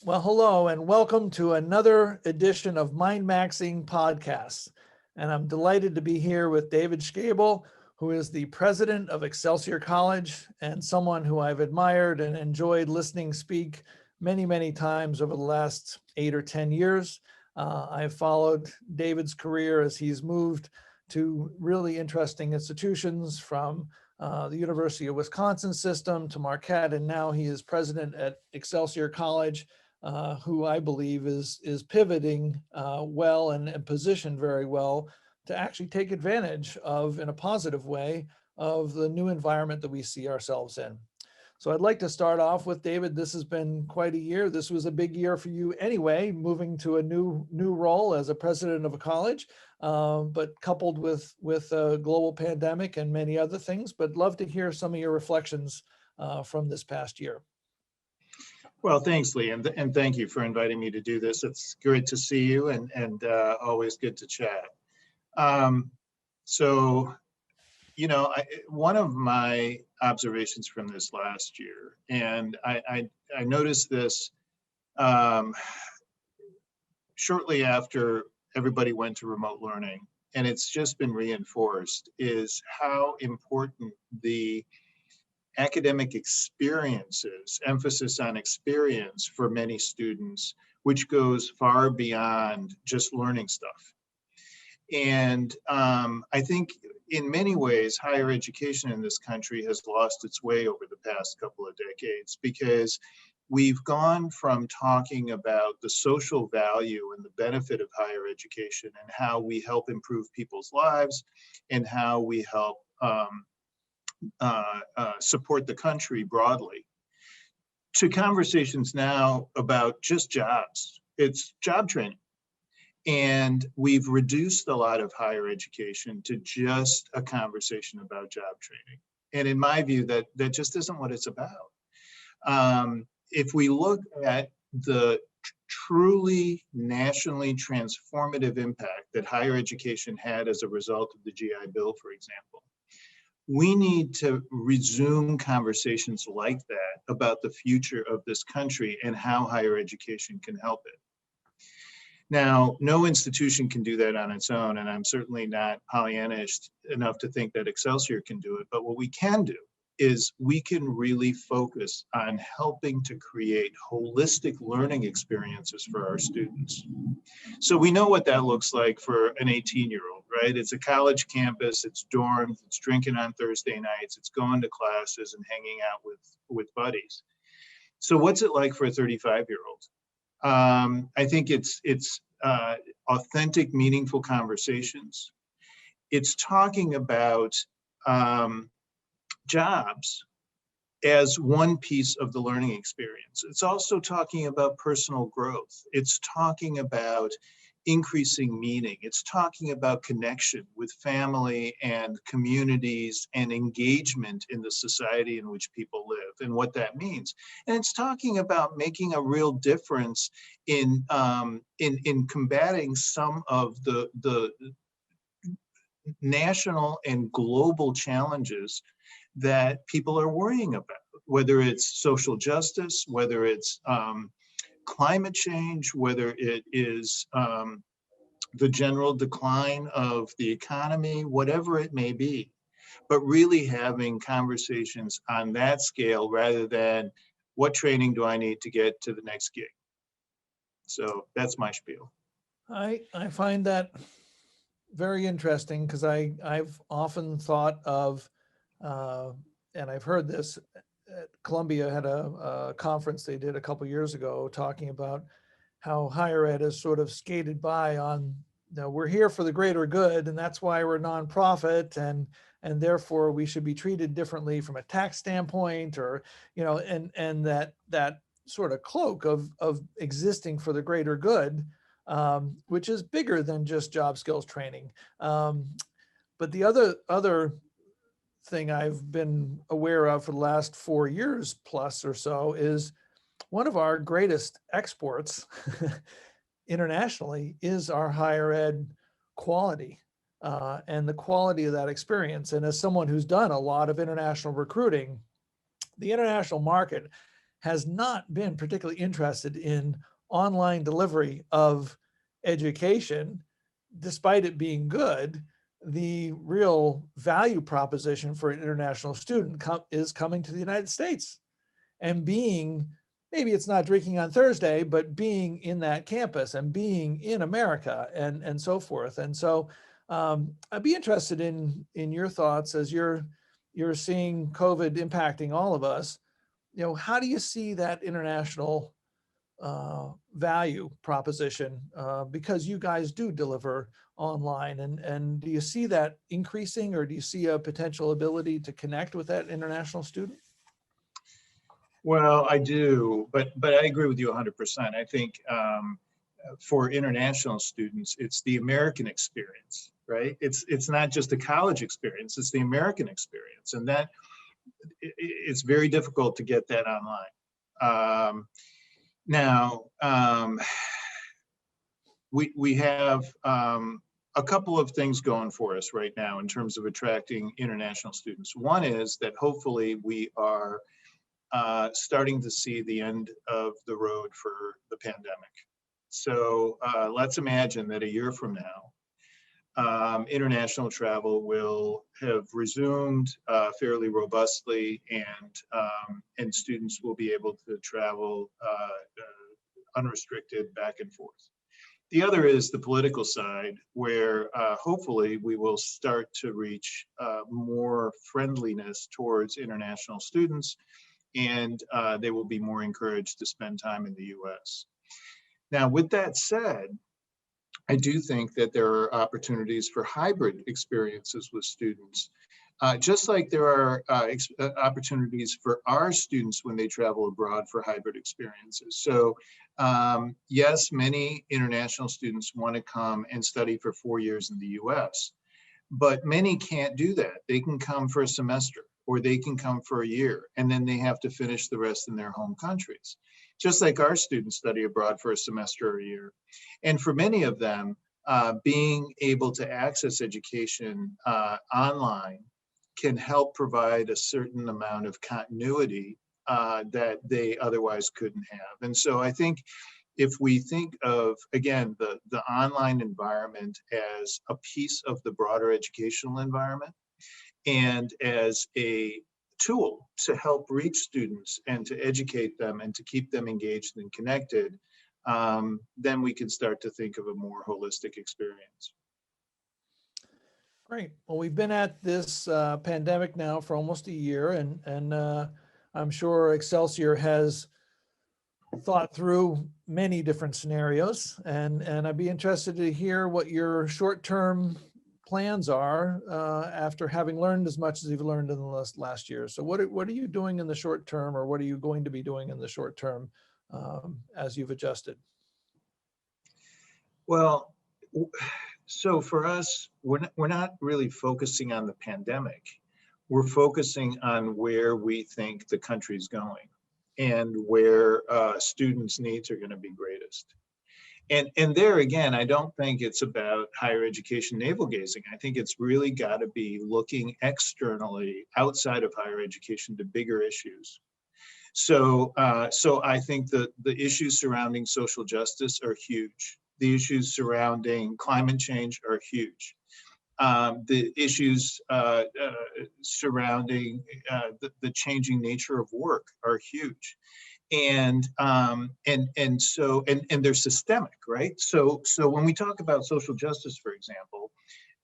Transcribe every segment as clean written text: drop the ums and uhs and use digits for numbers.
Well, hello and welcome to another edition of Mindmaxing podcasts. And I'm delighted to be here with David Schejbal, who is the president of Excelsior College and someone who I've admired and enjoyed listening speak many, many times over the last 8 or 10 years. I've followed David's career as he's moved to really interesting institutions from the University of Wisconsin system to Marquette, and now he is president at Excelsior College, who I believe is pivoting well and positioned very well to actually take advantage of, in a positive way, of the new environment that we see ourselves in. So I'd like to start off with David. This has been quite a year. This was a big year for you anyway, moving to a new role as a president of a college, but coupled with a global pandemic and many other things. But love to hear some of your reflections from this past year. Well, thanks, Lee, and thank you for inviting me to do this. It's great to see you, and always good to chat. So, one of my observations from this last year, and I noticed this shortly after everybody went to remote learning, and it's just been reinforced, is how important the academic experiences, emphasis on experience for many students, which goes far beyond just learning stuff. And I think in many ways, higher education in this country has lost its way over the past couple of decades, because we've gone from talking about the social value and the benefit of higher education and how we help improve people's lives and how we help support the country broadly, to conversations now about just jobs. It's job training. And we've reduced a lot of higher education to just a conversation about job training. And in my view, that just isn't what it's about. If we look at the truly nationally transformative impact that higher education had as a result of the GI Bill, for example, we need to resume conversations like that about the future of this country and how higher education can help it. Now, no institution can do that on its own, and I'm certainly not Pollyannish enough to think that Excelsior can do it, but what we can do is we can really focus on helping to create holistic learning experiences for our students. So we know what that looks like for an 18-year-old, right? It's a college campus, it's dorms, it's drinking on Thursday nights, it's going to classes and hanging out with buddies. So what's it like for a 35-year-old? I think it's authentic, meaningful conversations. It's talking about jobs as one piece of the learning experience. It's also talking about personal growth. It's talking about increasing meaning. It's talking about connection with family and communities and engagement in the society in which people live and what that means. And it's talking about making a real difference in combating some of the national and global challenges that people are worrying about, whether it's social justice, whether it's climate change, whether it is the general decline of the economy, whatever it may be, but really having conversations on that scale rather than what training do I need to get to the next gig. So that's my spiel. I find that very interesting, because I've often thought of, and I've heard this, Columbia had a conference they did a couple years ago talking about how higher ed has sort of skated by on, we're here for the greater good, and that's why we're nonprofit, and therefore we should be treated differently from a tax standpoint, or and that sort of cloak of existing for the greater good, which is bigger than just job skills training. But the other thing I've been aware of for the last 4 years plus or so is one of our greatest exports internationally is our higher ed quality, and the quality of that experience. And as someone who's done a lot of international recruiting, the international market has not been particularly interested in online delivery of education, despite it being good. The real value proposition for an international student is coming to the United States and being, maybe it's not drinking on Thursday, but being in that campus and being in America and so forth. And so I'd be interested in your thoughts as you're seeing COVID impacting all of us. How do you see that international value proposition, because you guys do deliver online, and do you see that increasing, or do you see a potential ability to connect with that international student? Well, I do, but I agree with you 100%. I think for international students, it's the American experience, right? It's not just the college experience; it's the American experience, and that it's very difficult to get that online. Now, we have a couple of things going for us right now in terms of attracting international students. One is that hopefully we are starting to see the end of the road for the pandemic. So let's imagine that a year from now, international travel will have resumed fairly robustly, and students will be able to travel unrestricted back and forth. The other is the political side, where hopefully we will start to reach more friendliness towards international students, and they will be more encouraged to spend time in the US. Now, with that said, I do think that there are opportunities for hybrid experiences with students, just like there are opportunities for our students when they travel abroad for hybrid experiences. So yes, many international students want to come and study for 4 years in the US, but many can't do that. They can come for a semester, or they can come for a year, and then they have to finish the rest in their home countries. Just like our students study abroad for a semester or a year. And for many of them, being able to access education online can help provide a certain amount of continuity that they otherwise couldn't have. And so I think if we think of, again, the online environment as a piece of the broader educational environment, and as a tool to help reach students and to educate them and to keep them engaged and connected, then we can start to think of a more holistic experience. Great. Well, we've been at this pandemic now for almost a year, and I'm sure Excelsior has thought through many different scenarios, and I'd be interested to hear what your short-term plans are after having learned as much as you've learned in the last year. So what are you doing in the short term, or what are you going to be doing in the short term as you've adjusted? Well, so for us, we're not really focusing on the pandemic. We're focusing on where we think the country's going and where students' needs are going to be greatest. And there again, I don't think it's about higher education navel gazing. I think it's really got to be looking externally outside of higher education to bigger issues. So I think the issues surrounding social justice are huge. The issues surrounding climate change are huge. The issues surrounding the changing nature of work are huge. And they're systemic, right? So when we talk about social justice, for example,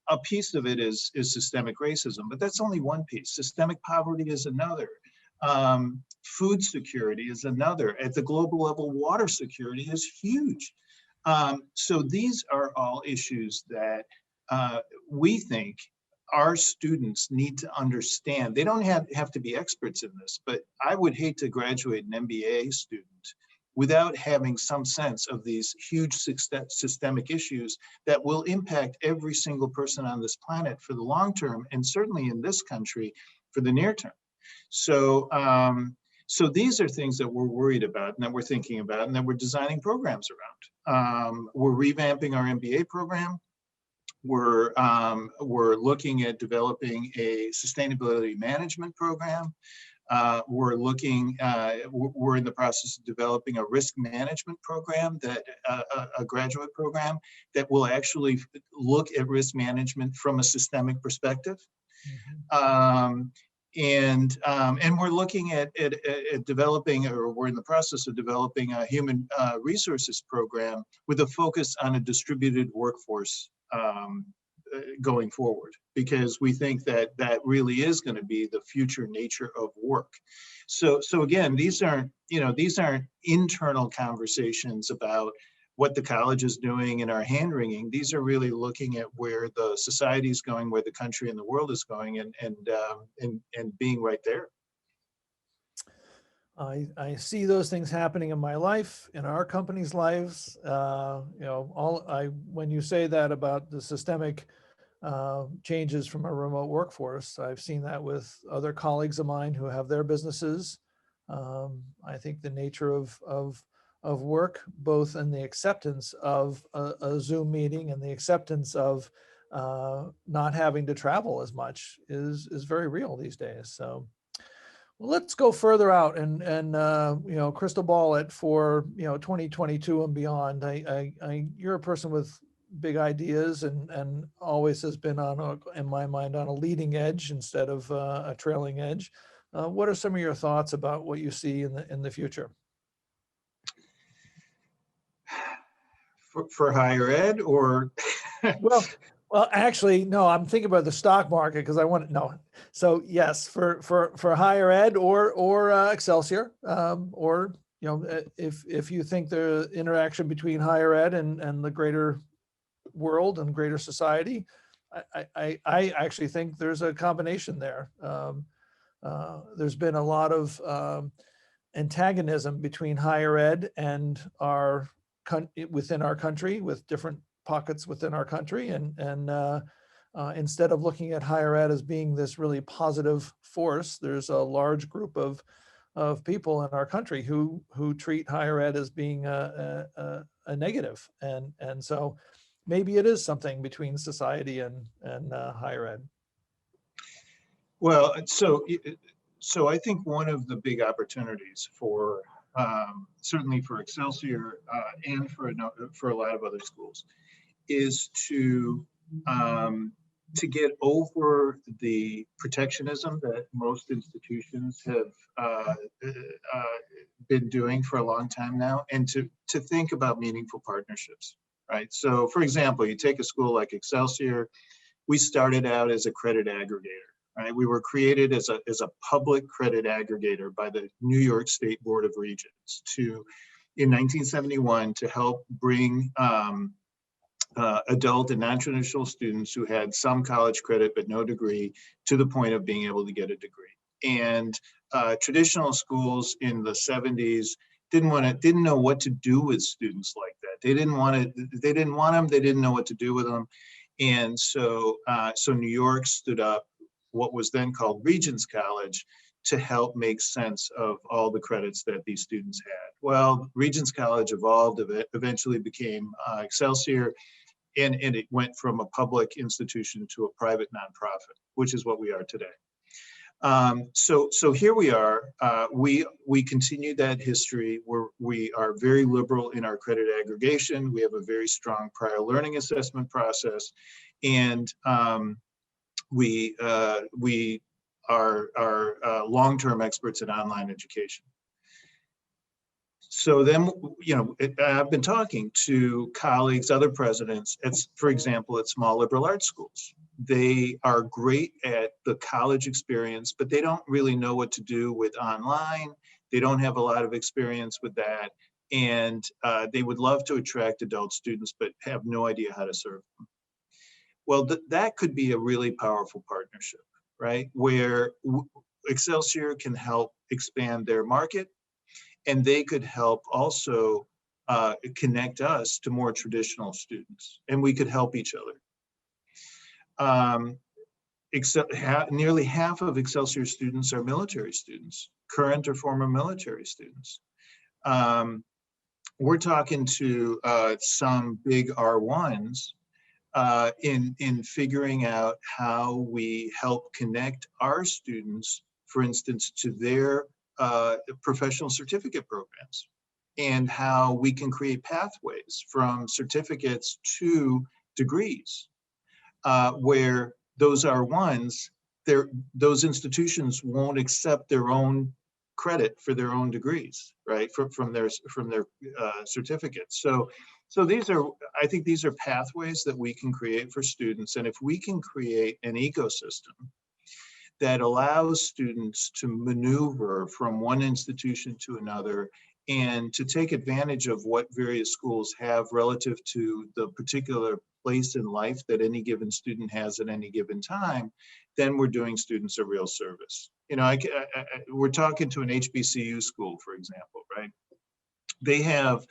a piece of it is systemic racism, but that's only one piece. Systemic poverty is another. Food security is another. At the global level, water security is huge. So these are all issues that we think our students need to understand. They don't have to be experts in this, but I would hate to graduate an MBA student without having some sense of these huge systemic issues that will impact every single person on this planet for the long term, and certainly in this country for the near term. So, so these are things that we're worried about and that we're thinking about and that we're designing programs around. We're revamping our MBA program. We're looking at developing a sustainability management program. We're in the process of developing a risk management program, that a graduate program that will actually look at risk management from a systemic perspective. Um, and we're looking at developing, or we're in the process of developing, a human resources program with a focus on a distributed workforce going forward, because we think that that really is going to be the future nature of work. So again, these aren't internal conversations about what the college is doing in our hand wringing. These are really looking at where the society is going, where the country and the world is going, and being right there. I see those things happening in my life, in our company's lives. When you say that about the systemic changes from a remote workforce, I've seen that with other colleagues of mine who have their businesses. I think the nature of work, both in the acceptance of a Zoom meeting and the acceptance of not having to travel as much, is very real these days. So, well, let's go further out and crystal ball it for 2022 and beyond. You're a person with big ideas, and always has been in my mind, on a leading edge instead of a trailing edge. What are some of your thoughts about what you see in the future? For higher ed, or Well, actually, no. I'm thinking about the stock market, because I want to know. So yes, for higher ed or Excelsior, or if you think the interaction between higher ed and the greater world and greater society, I actually think there's a combination there. There's been a lot of antagonism between higher ed and within our country, with different pockets within our country, and instead of looking at higher ed as being this really positive force, there's a large group of people in our country who treat higher ed as being a negative, and so maybe it is something between society and higher ed. Well, so I think one of the big opportunities for certainly for Excelsior and for a lot of other schools is to get over the protectionism that most institutions have been doing for a long time now, and to think about meaningful partnerships, right? So, for example, you take a school like Excelsior. We started out as a credit aggregator. Right? We were created as a public credit aggregator by the New York State Board of Regents in 1971, to help bring adult and non-traditional students who had some college credit but no degree to the point of being able to get a degree. And traditional schools in the 70s didn't know what to do with students like that. They didn't want them. They didn't know what to do with them. And so New York stood up what was then called Regents College to help make sense of all the credits that these students had. Well, Regents College evolved, eventually became Excelsior, and it went from a public institution to a private nonprofit, which is what we are today. So here we are. We continue that history, where we are very liberal in our credit aggregation. We have a very strong prior learning assessment process, and we are long-term experts in online education. So then, I've been talking to colleagues, other presidents, for example, at small liberal arts schools. They are great at the college experience, but they don't really know what to do with online. They don't have a lot of experience with that. And they would love to attract adult students, but have no idea how to serve them. Well, that could be a really powerful partnership, right? Where Excelsior can help expand their market, and they could help also connect us to more traditional students, and we could help each other. Nearly half of Excelsior students are military students, current or former military students. We're talking to some big R1s in figuring out how we help connect our students for instance, to their professional certificate programs, and how we can create pathways from certificates to degrees, where those are ones, those institutions won't accept their own credit for their own degrees, right? From their certificates. So I think these are pathways that we can create for students. And if we can create an ecosystem that allows students to maneuver from one institution to another and to take advantage of what various schools have relative to the particular place in life that any given student has at any given time, then we're doing students a real service. You know, we're talking to an HBCU school, for example, right? They have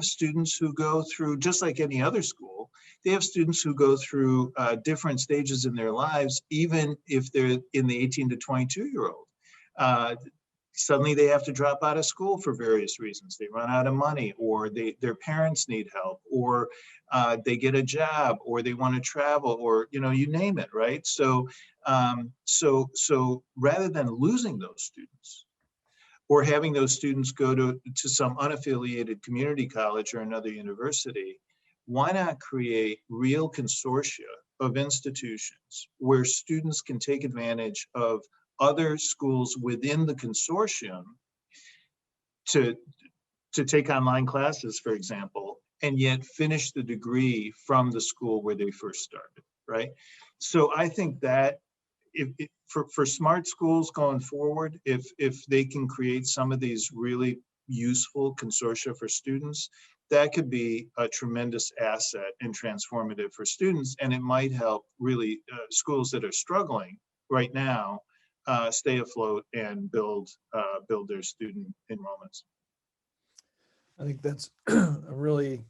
students who go through, just like any other school, they have students who go through different stages in their lives, even if they're in the 18 to 22-year-old. Suddenly they have to drop out of school for various reasons. They run out of money, or their parents need help, or they get a job, or they want to travel, or, you know, you name it, right? So rather than losing those students, or having those students go to some unaffiliated community college or another university, why not create real consortia of institutions where students can take advantage of other schools within the consortium to take online classes, for example, and yet finish the degree from the school where they first started, right? So I think that for smart schools going forward, if they can create some of these really useful consortia for students, that could be a tremendous asset and transformative for students. And it might help really schools that are struggling right now stay afloat and build their student enrollments. I think that's a really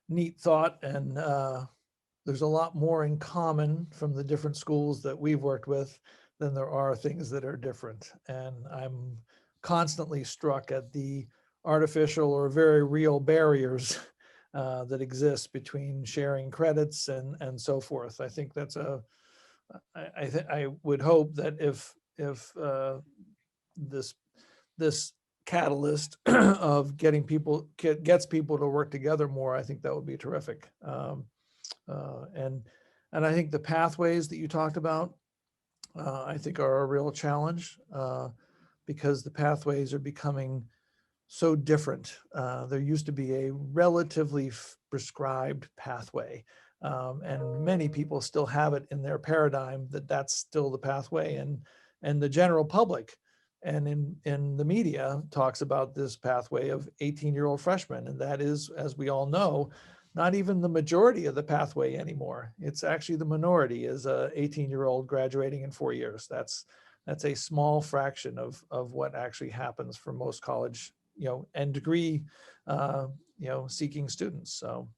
neat thought, and there's a lot more in common from the different schools that we've worked with than there are things that are different. And I'm constantly struck at the artificial or very real barriers that exist between sharing credits and so forth. I think that's I would hope that if this catalyst of gets people to work together more, I think that would be terrific. And I think the pathways that you talked about, I think are a real challenge because the pathways are becoming so different. There used to be a relatively prescribed pathway, and many people still have it in their paradigm that that's still the pathway, and the general public and in the media talks about this pathway of 18-year-old freshmen, and that is, as we all know, not even the majority of the pathway anymore. It's actually the minority is a 18-year-old graduating in 4 years. That's a small fraction of what actually happens for most college, and degree, seeking students. So,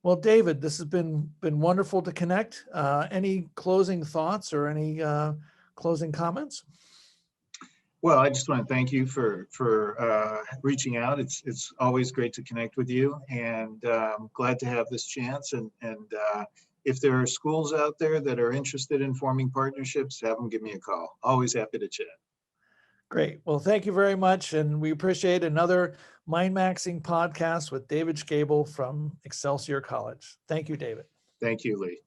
well, David, this has been wonderful to connect. Any closing thoughts or any closing comments? Well, I just want to thank you for reaching out. It's always great to connect with you, and glad to have this chance. And if there are schools out there that are interested in forming partnerships, have them give me a call. Always happy to chat. Great. Well, thank you very much, and we appreciate another Mindmaxing podcast with David Schejbal from Excelsior College. Thank you, David. Thank you, Lee.